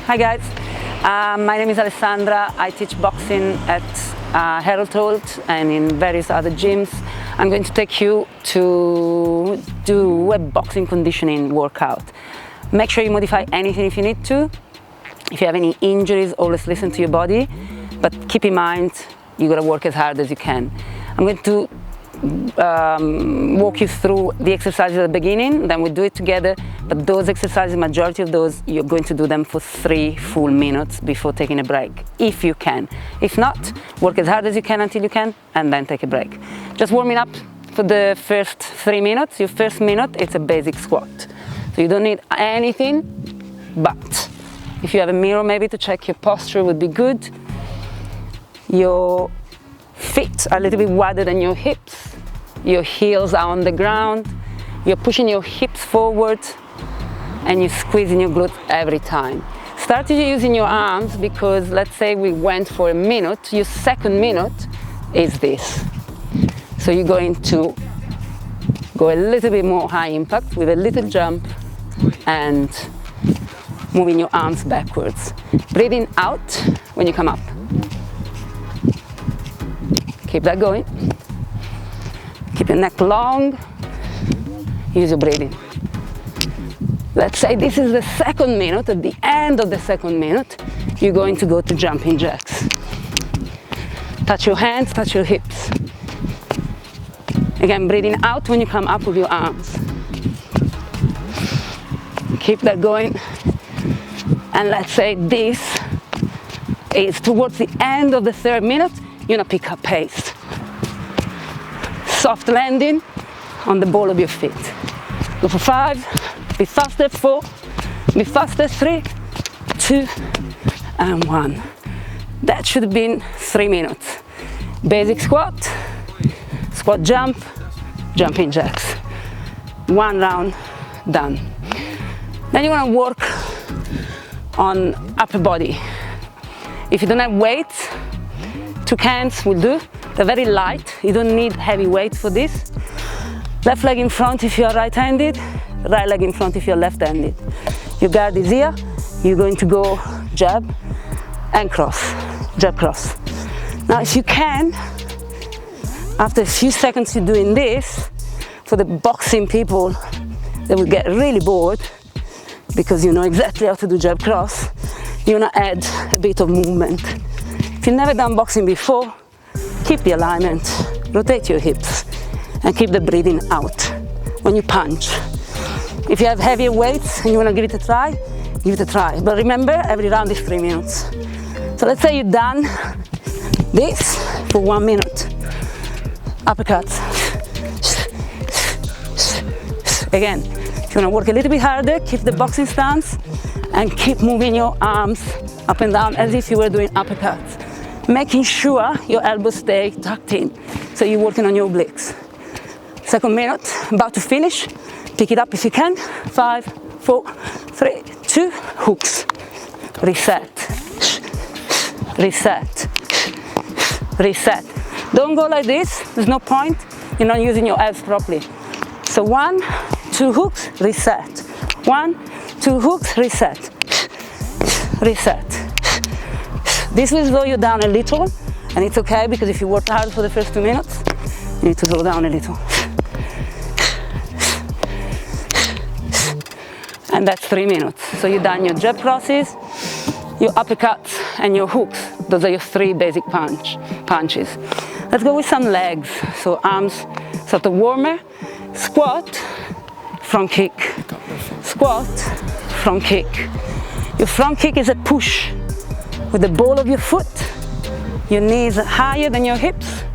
Hi guys, my name is Alessandra. I teach boxing at Harold Holt and in various other gyms. I'm going to take you to do a boxing conditioning workout. Make sure you modify anything if you need to. If you have any injuries, always listen to your body, but keep in mind you gotta work as hard as you can. I'm going to walk you through the exercises at the beginning, then we do it together, but those exercises, majority of those, you're going to do them for 3 full minutes before taking a break, if you can. If not, work as hard as you can until you can, and then take a break. Just warming up for the first 3 minutes. Your first minute, it's a basic squat. So you don't need anything, but if you have a mirror maybe to check your posture would be good. Your feet are a little bit wider than your hips. Your heels are on the ground. You're pushing your hips forward and you're squeezing your glutes every time. Start using your arms because let's say we went for a minute. Your second minute is this. So you're going to go a little bit more high impact with a little jump and moving your arms backwards. Breathing out when you come up. Keep that going. Keep your neck long. Use your breathing. Let's say this is the second minute. At the end of the second minute, you're going to go to jumping jacks. Touch your hands, touch your hips. Again, breathing out when you come up with your arms. Keep that going. And let's say this is towards the end of the third minute, you're gonna pick up pace. Soft landing on the ball of your feet. Go for 5, be faster, 4, be faster, 3, 2, and 1. That should have been 3 minutes. Basic squat, squat jump, jumping jacks. 1 round, done. Then you wanna work on upper body. If you don't have weights, 2 cans will do. They're very light, you don't need heavy weights for this. Left leg in front if you're right-handed, right leg in front if you're left-handed. Your guard is here, you're going to go jab and cross, jab, cross. Now if you can, after a few seconds you're doing this, for the boxing people, they will get really bored because you know exactly how to do jab, cross. You want to add a bit of movement. If you've never done boxing before, keep the alignment, rotate your hips, and keep the breathing out when you punch. If you have heavier weights and you want to give it a try, give it a try. But remember, every round is 3 minutes. So let's say you've done this for 1 minute. Uppercuts. Again, if you want to work a little bit harder, keep the boxing stance and keep moving your arms up and down as if you were doing uppercuts. Making sure your elbows stay tucked in, so you're working on your obliques. Second minute, about to finish. Pick it up if you can. 5, 4, 3, 2, hooks. Reset. Reset. Reset. Don't go like this, there's no point. You're not using your abs properly. So 1, 2 hooks, reset. 1, 2 hooks, reset. Reset. This will slow you down a little, and it's okay because if you work hard for the first 2 minutes, you need to slow down a little. And that's 3 minutes. So you've done your jab crosses, your uppercuts, and your hooks. Those are your 3 basic punches. Let's go with some legs. So arms, sort of warmer. Squat, front kick. Squat, front kick. Your front kick is a push. With the ball of your foot, your knees are higher than your hips,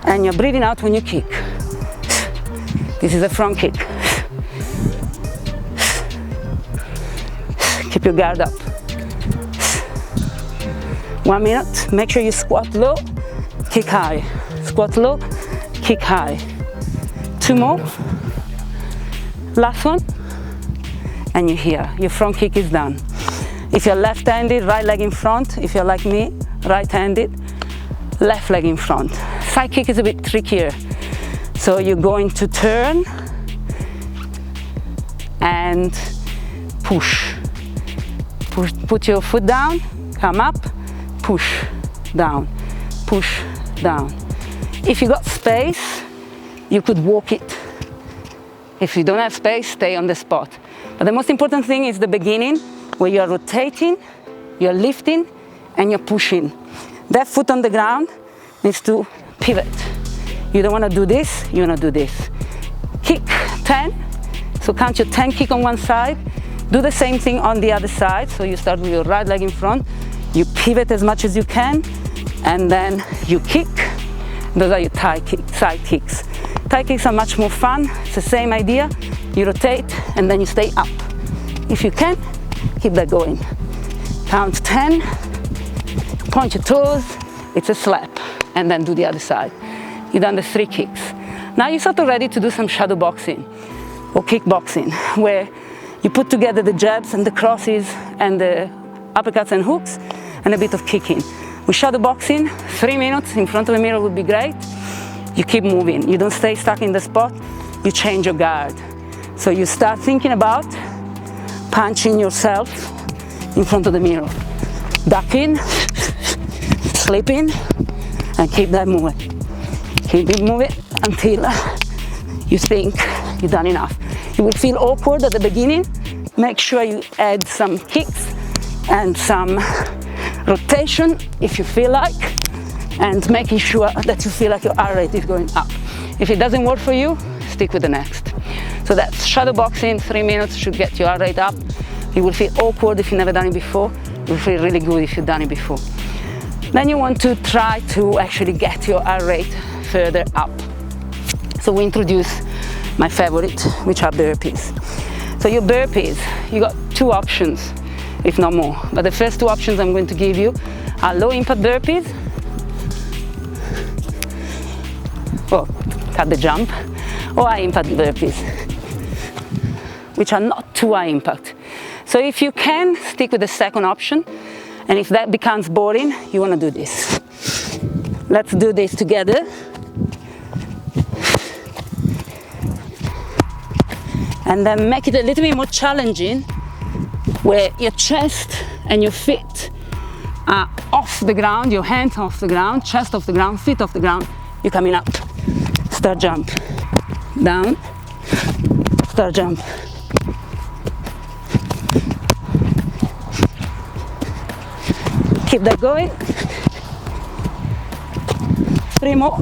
and you're breathing out when you kick. This is a front kick. Keep your guard up. 1 minute, make sure you squat low, kick high. Squat low, kick high. 2 more. Last one, and you're here. Your front kick is done. If you're left-handed, right leg in front. If you're like me, right-handed, left leg in front. Side kick is a bit trickier. So you're going to turn and push. Put your foot down, come up, push, down, push, down. If you got space, you could walk it. If you don't have space, stay on the spot. But the most important thing is the beginning, where you are rotating, you're lifting, and you're pushing. That foot on the ground needs to pivot. You don't want to do this, you want to do this. Kick 10, so count your 10 kick on one side. Do the same thing on the other side. So you start with your right leg in front, you pivot as much as you can, and then you kick. Those are your side kicks. Thigh kicks are much more fun. It's the same idea. You rotate and then you stay up. If you can, keep that going. Count 10, point your toes, it's a slap, and then do the other side. You've done the 3 kicks. Now you're sort of ready to do some shadow boxing or kickboxing, where you put together the jabs and the crosses and the uppercuts and hooks and a bit of kicking. With shadow boxing, 3 minutes in front of the mirror would be great. You keep moving. You don't stay stuck in the spot. You change your guard. So you start thinking about punching yourself in front of the mirror. Ducking, slipping, and keep that moving. Keep it moving until you think you've done enough. You will feel awkward at the beginning. Make sure you add some kicks and some rotation if you feel like, and making sure that you feel like your heart rate is going up. If it doesn't work for you, stick with the next. So that's shadow boxing, 3 minutes should get your heart rate up. You will feel awkward if you've never done it before. You will feel really good if you've done it before. Then you want to try to actually get your heart rate further up. So we introduce my favorite, which are burpees. So your burpees, you got 2 options, if not more. But the first 2 options I'm going to give you are low impact burpees. Oh, cut the jump. Or high impact burpees, which are not too high impact. So if you can, stick with the second option. And if that becomes boring, you want to do this. Let's do this together. And then make it a little bit more challenging, where your chest and your feet are off the ground, your hands off the ground, chest off the ground, feet off the ground. You're coming up. Start jump. Down. Start jump. Keep that going. 3 more.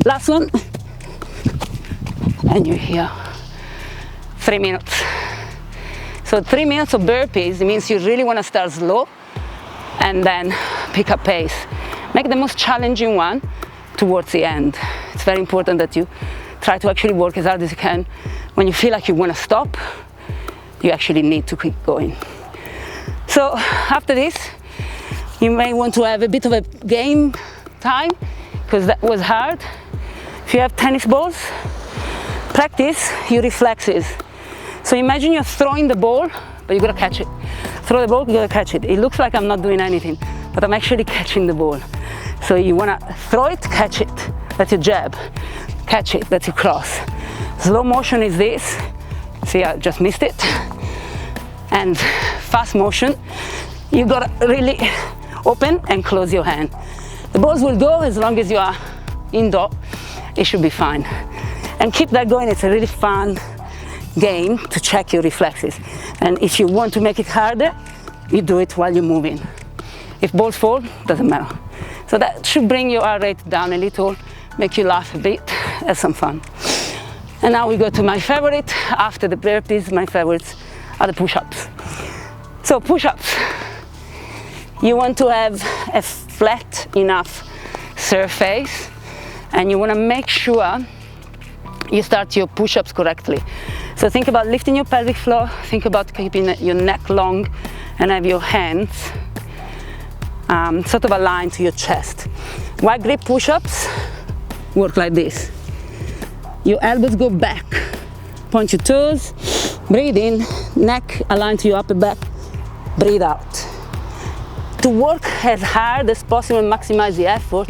Last one. And you're here. 3 minutes. So 3 minutes of burpees, it means you really want to start slow and then pick up pace. Make the most challenging one towards the end. It's very important that you try to actually work as hard as you can. When you feel like you want to stop, you actually need to keep going. So after this, you may want to have a bit of a game time, because that was hard. If you have tennis balls, practice your reflexes. So imagine you're throwing the ball, but you gotta catch it. Throw the ball, you gotta catch it. It looks like I'm not doing anything, but I'm actually catching the ball. So you wanna throw it, catch it. That's your jab. Catch it, that's your cross. Slow motion is this. See, I just missed it. And fast motion, you gotta really open and close your hand. The balls will go as long as you are indoor. It should be fine. And keep that going. It's a really fun game to check your reflexes. And if you want to make it harder, you do it while you're moving. If balls fall, doesn't matter. So that should bring your heart rate down a little, make you laugh a bit, have some fun. And now we go to my favorite. After the burpees, my favorites are the push-ups. So push-ups, you want to have a flat enough surface, and you want to make sure you start your push-ups correctly. So think about lifting your pelvic floor, think about keeping your neck long, and have your hands sort of aligned to your chest. Wide grip push-ups work like this. Your elbows go back, point your toes, breathe in, neck aligned to your upper back, breathe out. to work as hard as possible and maximize the effort,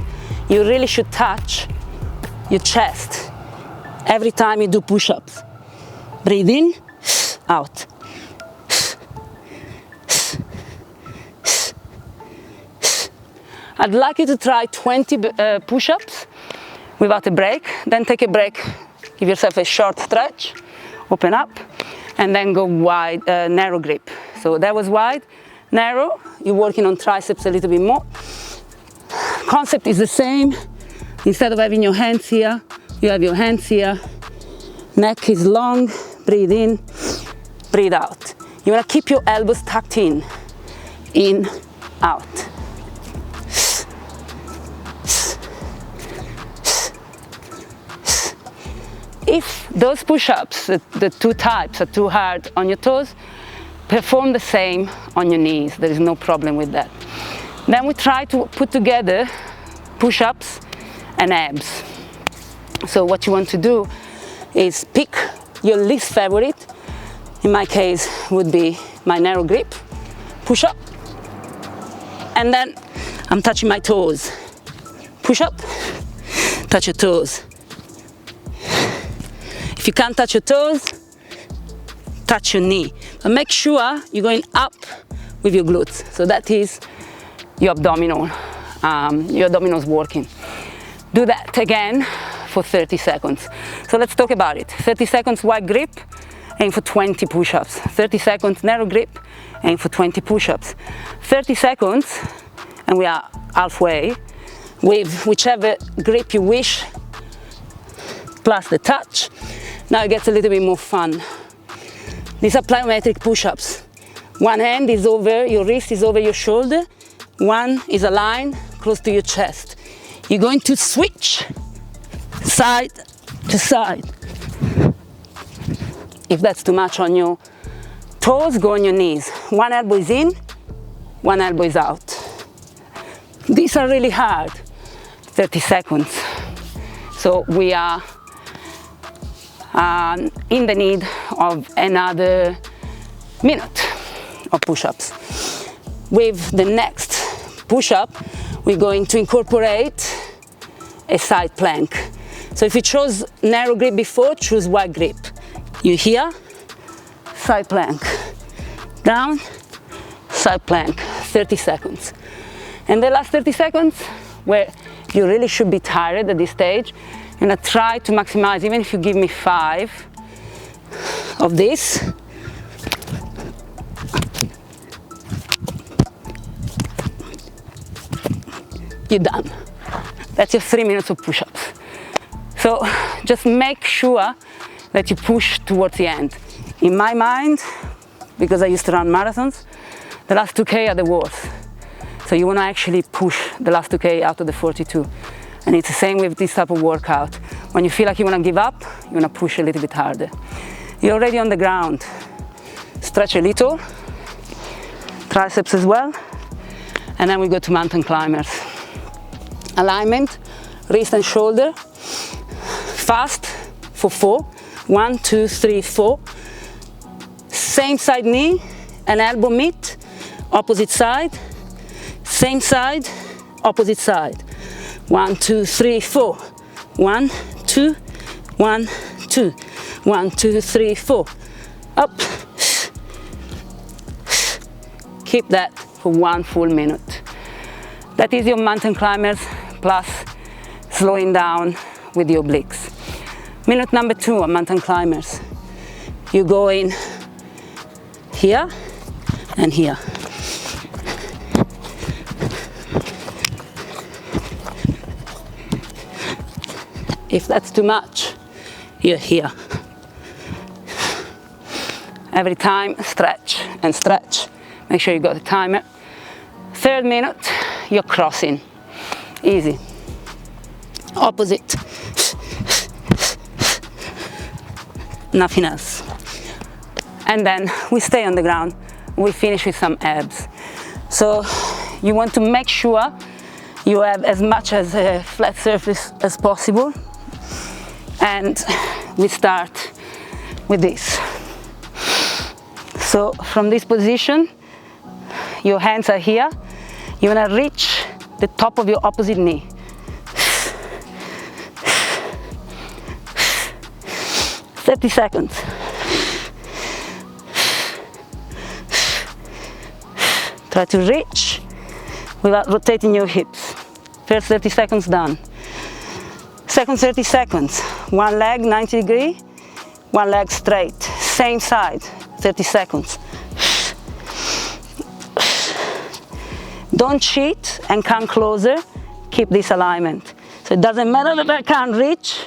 you really should touch your chest every time you do push-ups. Breathe in, out. I'd like you to try 20 push-ups without a break, then take a break, give yourself a short stretch, open up, and then go wide, narrow grip. So that was wide, narrow, you're working on triceps a little bit more. Concept is the same. Instead of having your hands here, you have your hands here. Neck is long, breathe in, breathe out. You want to keep your elbows tucked in, out. If those push-ups, the two types, are too hard on your toes, perform the same on your knees. There is no problem with that. Then we try to put together push-ups and abs. So what you want to do is pick your least favorite. In my case would be my narrow grip push-up, and then I'm touching my toes. Push up, touch your toes. If you can't touch your toes, touch your knee. But make sure you're going up with your glutes. So that is your abdominal, your abdominals working. Do that again for 30 seconds. So let's talk about it. 30 seconds wide grip, aim for 20 push-ups. 30 seconds narrow grip, aim for 20 push-ups. 30 seconds, and we are halfway, with whichever grip you wish, plus the touch. Now it gets a little bit more fun. These are plyometric push-ups. One hand is over, your wrist is over your shoulder. One is aligned close to your chest. You're going to switch side to side. If that's too much on your toes, go on your knees. One elbow is in, one elbow is out. These are really hard. 30 seconds. So we are in the need of another minute of push-ups. With the next push-up, we're going to incorporate a side plank. So if you chose narrow grip before, choose wide grip. You here, side plank, down, side plank, 30 seconds. And the last 30 seconds, where you really should be tired at this stage, you're gonna try to maximize, even if you give me 5 of this. You're done. That's your 3 minutes of push-ups. So just make sure that you push towards the end. In my mind, because I used to run marathons, the last 2K are the worst. So you want to actually push the last 2K out of the 42. And it's the same with this type of workout. When you feel like you want to give up, you want to push a little bit harder. You're already on the ground. Stretch a little, triceps as well. And then we go to mountain climbers. Alignment, wrist and shoulder. Fast for 4. 1, 2, 3, 4. Same side knee and elbow meet, opposite side. Same side, opposite side. 1, 2, 3, 4. 1, 2, 1, 2. 1, 2, 3, 4. Up. Keep that for 1 full minute. That is your mountain climbers plus slowing down with the obliques. Minute number 2 on mountain climbers. You go in here and here. If that's too much, you're here. Every time, stretch and stretch. Make sure you got the timer. 3rd minute, you're crossing. Easy. Opposite. Nothing else. And then we stay on the ground. We finish with some abs. So you want to make sure you have as much as a flat surface as possible. And we start with this. So from this position, your hands are here. You wanna reach the top of your opposite knee. 30 seconds. Try to reach without rotating your hips. First 30 seconds done. Second 30 seconds. One leg 90 degrees, one leg straight. Same side, 30 seconds. Don't cheat and come closer. Keep this alignment. So it doesn't matter that I can't reach.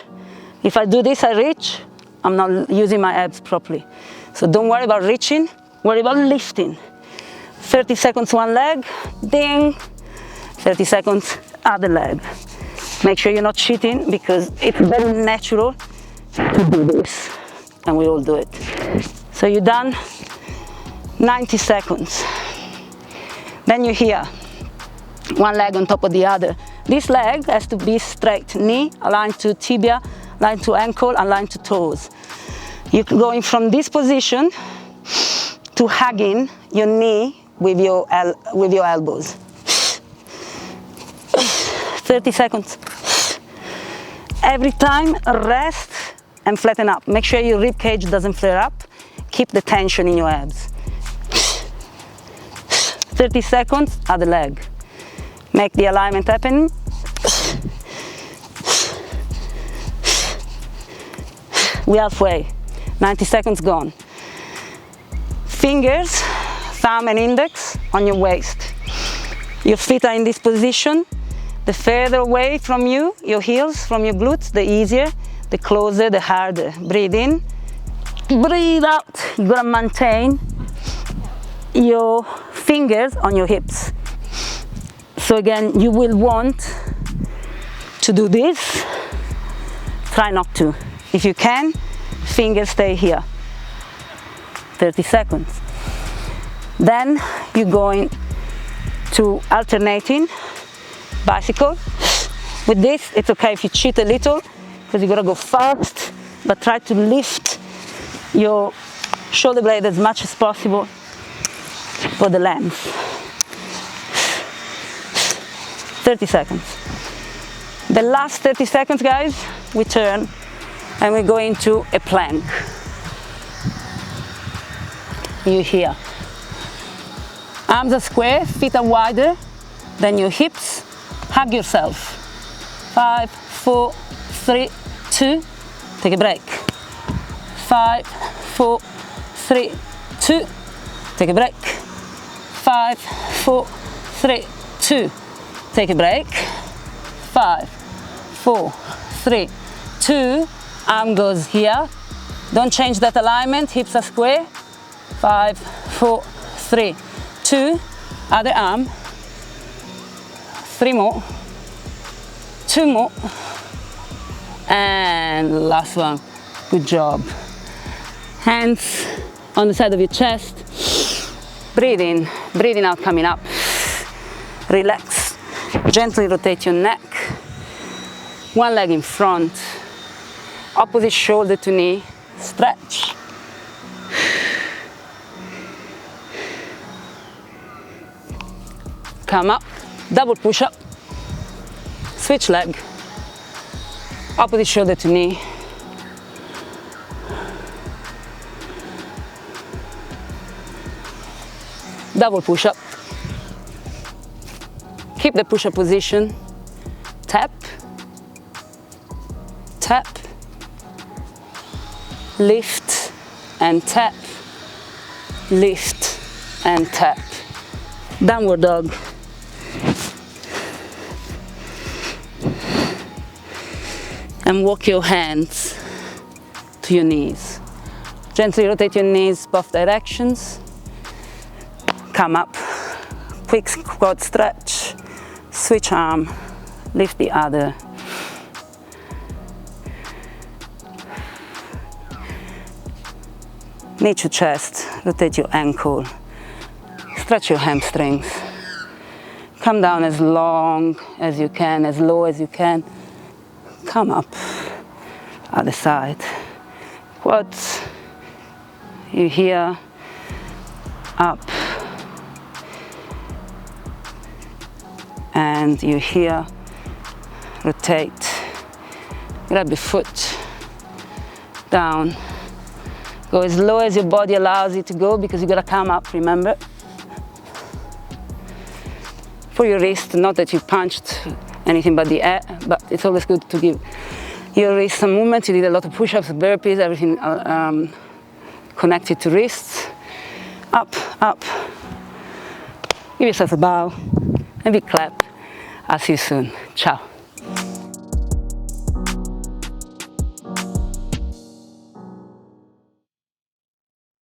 If I do this, I reach. I'm not using my abs properly. So don't worry about reaching, worry about lifting. 30 seconds one leg, ding. 30 seconds other leg. Make sure you're not cheating because it's very natural to do this. And we all do it. So you're done, 90 seconds. Then you're here, one leg on top of the other. This leg has to be straight, knee aligned to tibia, aligned to ankle, aligned to toes. You're going from this position to hugging your knee with your elbows. 30 seconds. Every time, rest and flatten up. Make sure your rib cage doesn't flare up. Keep the tension in your abs. 30 seconds, other leg. Make the alignment happen. We're halfway. 90 seconds gone. Fingers, thumb and index on your waist. Your feet are in this position. The further away from you, your heels, from your glutes, the easier. The closer, the harder. Breathe in, breathe out. You gotta maintain your fingers on your hips. So again, you will want to do this. Try not to. If you can, fingers stay here. 30 seconds. Then you're going to alternating bicycle. With this, it's okay if you cheat a little because you gotta go fast, but try to lift your shoulder blade as much as possible for the length. 30 seconds. The last 30 seconds, guys, we turn and we go into a plank. You here. Arms are square, feet are wider than your hips. Hug yourself. 5, 4, 3, 2. Take a break. 5, 4, 3, 2. Take a break. 5, 4, 3, 2. Take a break. 5, 4, 3, 2. Arm goes here. Don't change that alignment. Hips are square. 5, 4, 3, 2. Other arm. 3 more. 2 more. And last one. Good job. Hands on the side of your chest. Breathe in, breathing out, coming up. Relax. Gently rotate your neck. One leg in front. Opposite shoulder to knee. Stretch. Come up. Double push up. Switch leg. Opposite shoulder to knee. Double push up. Keep the push up position. Tap. Tap. Lift and tap. Lift and tap. Downward dog. And walk your hands to your knees. Gently rotate your knees both directions. Come up. Quick quad stretch. Switch arm. Lift the other. Knee to chest. Rotate your ankle. Stretch your hamstrings. Come down as long as you can, as low as you can. Come up. Other side. Quads. You here. Up. and you here rotate, grab your foot down, go as low as your body allows it to go, because you gotta come up, remember, for your wrist. Not that you punched anything but the air, but it's always good to give your wrist some movement. You did a lot of push-ups, burpees, everything connected to wrists. Up, up. Give yourself a bow, and big clap. I'll see you soon. Ciao.